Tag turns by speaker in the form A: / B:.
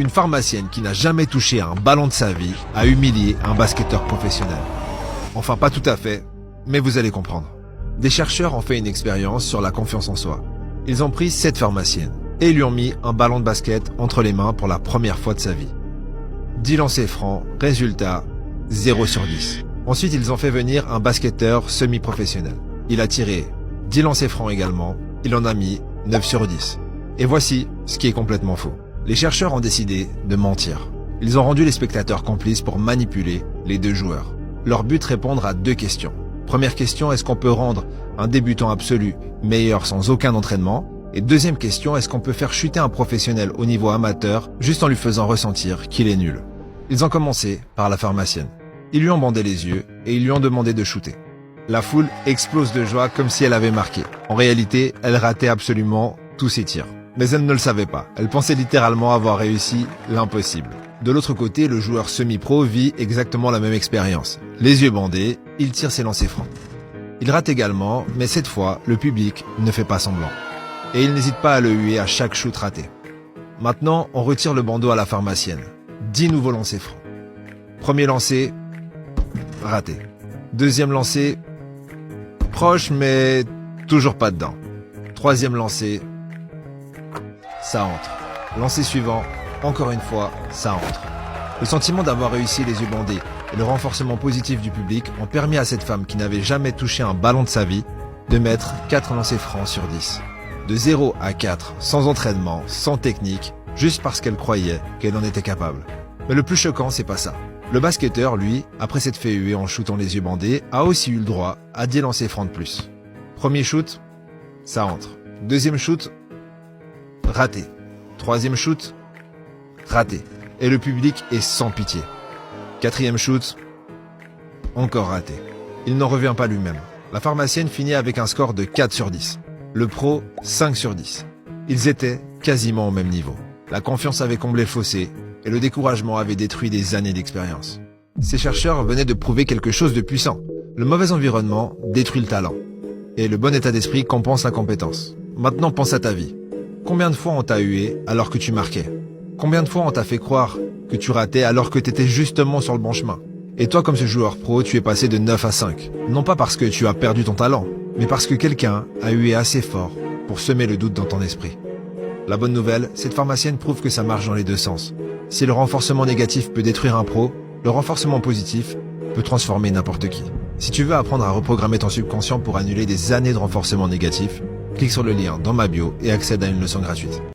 A: Une pharmacienne qui n'a jamais touché à un ballon de sa vie a humilié un basketteur professionnel. Enfin, pas tout à fait, mais vous allez comprendre. Des chercheurs ont fait une expérience sur la confiance en soi. Ils ont pris 7 pharmaciennes et lui ont mis un ballon de basket entre les mains pour la première fois de sa vie. 10 lancers francs, résultat 0 sur 10. Ensuite, ils ont fait venir un basketteur semi-professionnel. Il a tiré 10 lancers francs également, il en a mis 9 sur 10. Et voici ce qui est complètement faux. Les chercheurs ont décidé de mentir. Ils ont rendu les spectateurs complices pour manipuler les deux joueurs. Leur but, répondre à 2 questions. Première question, est-ce qu'on peut rendre un débutant absolu meilleur sans aucun entraînement? Et deuxième question, est-ce qu'on peut faire chuter un professionnel au niveau amateur juste en lui faisant ressentir qu'il est nul? Ils ont commencé par la pharmacienne. Ils lui ont bandé les yeux et ils lui ont demandé de shooter. La foule explose de joie comme si elle avait marqué. En réalité, elle ratait absolument tous ses tirs. Mais elle ne le savait pas. Elle pensait littéralement avoir réussi l'impossible. De l'autre côté, le joueur semi-pro vit exactement la même expérience. Les yeux bandés, il tire ses lancers francs. Il rate également, mais cette fois, le public ne fait pas semblant. Et il n'hésite pas à le huer à chaque shoot raté. Maintenant, on retire le bandeau à la pharmacienne. 10 nouveaux lancers francs. Premier lancer, raté. Deuxième lancer, proche mais toujours pas dedans. Troisième lancer, ça entre. Lancer suivant, encore une fois, ça entre. Le sentiment d'avoir réussi les yeux bandés et le renforcement positif du public ont permis à cette femme qui n'avait jamais touché un ballon de sa vie de mettre 4 lancers francs sur 10. De 0 à 4, sans entraînement, sans technique, juste parce qu'elle croyait qu'elle en était capable. Mais le plus choquant, c'est pas ça. Le basketteur, lui, après s'être fait huer en shootant les yeux bandés, a aussi eu le droit à 10 lancers francs de plus. Premier shoot, ça entre. Deuxième shoot, raté. Troisième shoot, raté. Et le public est sans pitié. Quatrième shoot, encore raté. Il n'en revient pas lui-même. La pharmacienne finit avec un score de 4 sur 10. Le pro, 5 sur 10. Ils étaient quasiment au même niveau. La confiance avait comblé le fossé et le découragement avait détruit des années d'expérience. Ces chercheurs venaient de prouver quelque chose de puissant. Le mauvais environnement détruit le talent. Et le bon état d'esprit compense la compétence. Maintenant, pense à ta vie. Combien de fois on t'a hué alors que tu marquais? Combien de fois on t'a fait croire que tu ratais alors que t'étais justement sur le bon chemin? Et toi, comme ce joueur pro, tu es passé de 9 à 5. Non pas parce que tu as perdu ton talent, mais parce que quelqu'un a hué assez fort pour semer le doute dans ton esprit. La bonne nouvelle, cette pharmacienne prouve que ça marche dans les deux sens. Si le renforcement négatif peut détruire un pro, le renforcement positif peut transformer n'importe qui. Si tu veux apprendre à reprogrammer ton subconscient pour annuler des années de renforcement négatif, clique sur le lien dans ma bio et accède à une leçon gratuite.